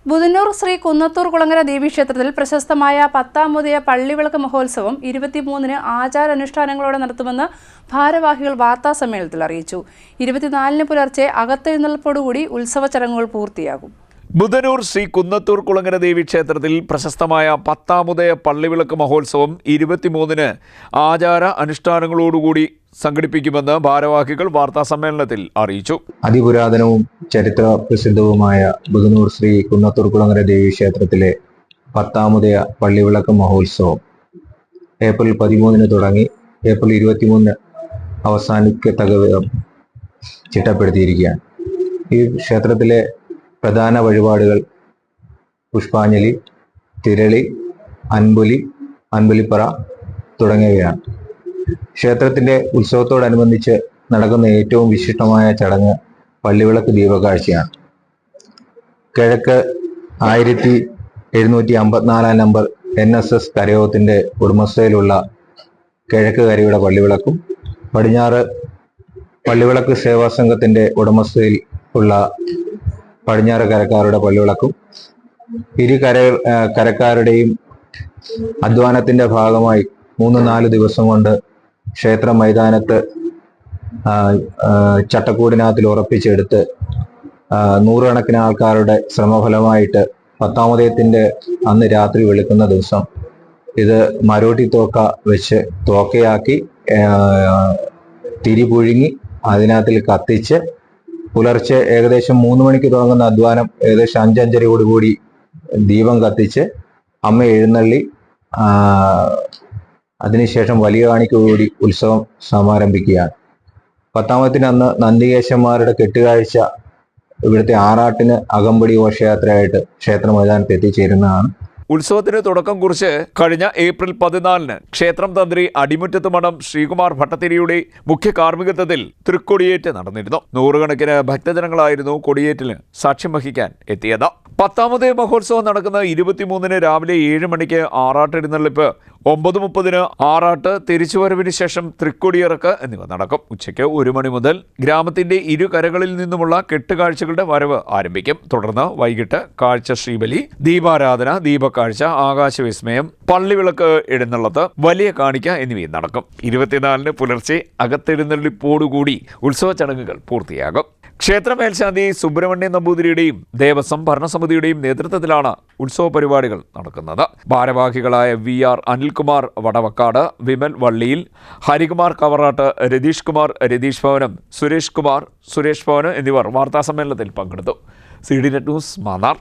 ബുധനൂർ ശ്രീ കുന്നത്തൂർ കുളങ്ങര ദേവീക്ഷേത്രത്തിൽ പ്രശസ്തമായ പത്താമുദയ പള്ളിവിളക്ക് മഹോത്സവം 23-ന് ആചാരാനുഷ്ഠാനങ്ങളോടെ നടത്തുമെന്ന് ഭാരവാഹികൾ വാർത്താസമ്മേളനത്തിൽ അറിയിച്ചു. 24-ന് പുലർച്ചെ അകത്തെഴുന്നള്ളിപ്പോടുകൂടി ഉത്സവ ചടങ്ങുകൾ പൂർത്തിയാകും. ബുധനൂർ ശ്രീ കുന്നത്തൂർ കുളങ്ങര ദേവീക്ഷേത്രത്തിൽ പ്രശസ്തമായ പത്താമുദയ പള്ളിവിളക്ക് മഹോത്സവം 23-ന് ആചാര അനുഷ്ഠാനങ്ങളോടുകൂടി സംഘടിപ്പിക്കുമെന്ന് ഭാരവാഹികൾ വാർത്താസമ്മേളനത്തിൽ അറിയിച്ചു. അതിപുരാതനവും ചരിത്ര പ്രസിദ്ധവുമായ ബുധനൂർ ശ്രീ കുന്നത്തൂർ കുളങ്ങര ദേവീക്ഷേത്രത്തിലെ പത്താമുദയ പള്ളിവിളക്ക് മഹോത്സവം ഏപ്രിൽ 13-ന് തുടങ്ങി ഏപ്രിൽ 23-ന് അവസാനിക്കത്തക്ക വിധം ചിട്ടപ്പെടുത്തിയിരിക്കുകയാണ്. ഈ ക്ഷേത്രത്തിലെ പ്രധാന വഴിപാടുകൾ പുഷ്പാഞ്ജലി, തിരളി, അൻപുലിപ്പറ തുടങ്ങിയവയാണ്. ക്ഷേത്രത്തിന്റെ ഉത്സവത്തോടനുബന്ധിച്ച് നടക്കുന്ന ഏറ്റവും വിശിഷ്ടമായ ചടങ്ങ് പള്ളിവിളക്ക് ദീപകാഴ്ചയാണ്. കിഴക്ക് 1754 നമ്പർ NSS കരയോഗത്തിന്റെ ഉടമസ്ഥയിലുള്ള കിഴക്ക് കരയുടെ പള്ളിവിളക്കും പടിഞ്ഞാറ് പള്ളിവിളക്ക് സേവാ സംഘത്തിന്റെ ഉടമസ്ഥയിൽ ഉള്ള പടിഞ്ഞാറ് കരക്കാരുടെ പള്ളിവിളക്കും ഇരു കരക്കാരുടെയും അധ്വാനത്തിന്റെ ഭാഗമായി 3-4 ദിവസം കൊണ്ട് ക്ഷേത്ര മൈതാനത്ത് ചട്ടക്കൂടിനകത്തിൽ ഉറപ്പിച്ചെടുത്ത് നൂറുകണക്കിന് ആൾക്കാരുടെ ശ്രമഫലമായിട്ട് പത്താമുദയത്തിന്റെ അന്ന് രാത്രി വെളുക്കുന്ന ദിവസം ഇത് മരോട്ടി തോക്ക വെച്ച് തോക്കയാക്കി തിരി പുഴുങ്ങി അതിനകത്തിൽ കത്തിച്ച് പുലർച്ചെ ഏകദേശം 3 മണിക്ക് തുടങ്ങുന്ന അധ്വാനം ഏകദേശം 5-5:30 ദീപം കത്തിച്ച് അമ്മ എഴുന്നള്ളി അതിനുശേഷം വലിയ കാണിക്കോടുകൂടി ഉത്സവം സമാരംഭിക്കുകയാണ്. പത്താമത്തിന് അന്ന് നന്ദികേശന്മാരുടെ കെട്ടുകാഴ്ച ഇവിടുത്തെ ആറാട്ടിന് അകമ്പടി ഘോഷയാത്രയായിട്ട് ക്ഷേത്ര മൈതാനത്ത് എത്തിച്ചേരുന്നതാണ്. ഉത്സവത്തിന് തുടക്കം കുറിച്ച് കഴിഞ്ഞ ഏപ്രിൽ 14-ന് ക്ഷേത്രം തന്ത്രി അടിമുറ്റത്ത് മഠം ശ്രീകുമാർ ഭട്ടത്തിരിയുടെ മുഖ്യ കാർമ്മികത്വത്തിൽ തൃക്കൊടിയേറ്റ് നടന്നിരുന്നു. നൂറുകണക്കിന് ഭക്തജനങ്ങളായിരുന്നു കൊടിയേറ്റിന് സാക്ഷ്യം വഹിക്കാൻ എത്തിയത്. പത്താമുദയ മഹോത്സവം നടക്കുന്ന 23-ന് രാവിലെ 7 മണിക്ക് ആറാട്ടെഴുന്നള്ളിപ്പ്, 9:30-ന് ആറാട്ട്, തിരിച്ചുവരവിന് ശേഷം തൃക്കൊടിയിറക്ക് എന്നിവ നടക്കും. ഉച്ചയ്ക്ക് 1 മണി മുതൽ ഗ്രാമത്തിന്റെ ഇരു കരകളിൽ നിന്നുമുള്ള കെട്ടുകാഴ്ചകളുടെ വരവ് ആരംഭിക്കും. തുടർന്ന് വൈകിട്ട് കാഴ്ച ശ്രീബലി, ദീപാരാധന, ദീപക്കാഴ്ച, ആകാശവിസ്മയം, പള്ളിവിളക്ക് എഴുന്നള്ളത്ത്, വലിയ കാണിക്ക എന്നിവയും നടക്കും. 24-ന് പുലർച്ചെ അകത്തെഴുന്നള്ളിപ്പോടുകൂടി ഉത്സവ ചടങ്ങുകൾ പൂർത്തിയാകും. ക്ഷേത്ര മേൽശാന്തി സുബ്രഹ്മണ്യൻ നമ്പൂതിരിയുടെയും ദേവസ്വം ഭരണസമിതിയുടെയും നേതൃത്വത്തിലാണ് ഉത്സവ പരിപാടികൾ നടക്കുന്നത്. ഭാരവാഹികളായ VR അനിൽകുമാർ വടവക്കാട്, വിമൽ വള്ളിയിൽ, ഹരികുമാർ കവറാട്ട്, രതീഷ് കുമാർ രതീഷ് ഭവനം, സുരേഷ് കുമാർ സുരേഷ് ഭവനം എന്നിവർ വാർത്താസമ്മേളനത്തിൽ പങ്കെടുത്തു. CDNet news, Mannar.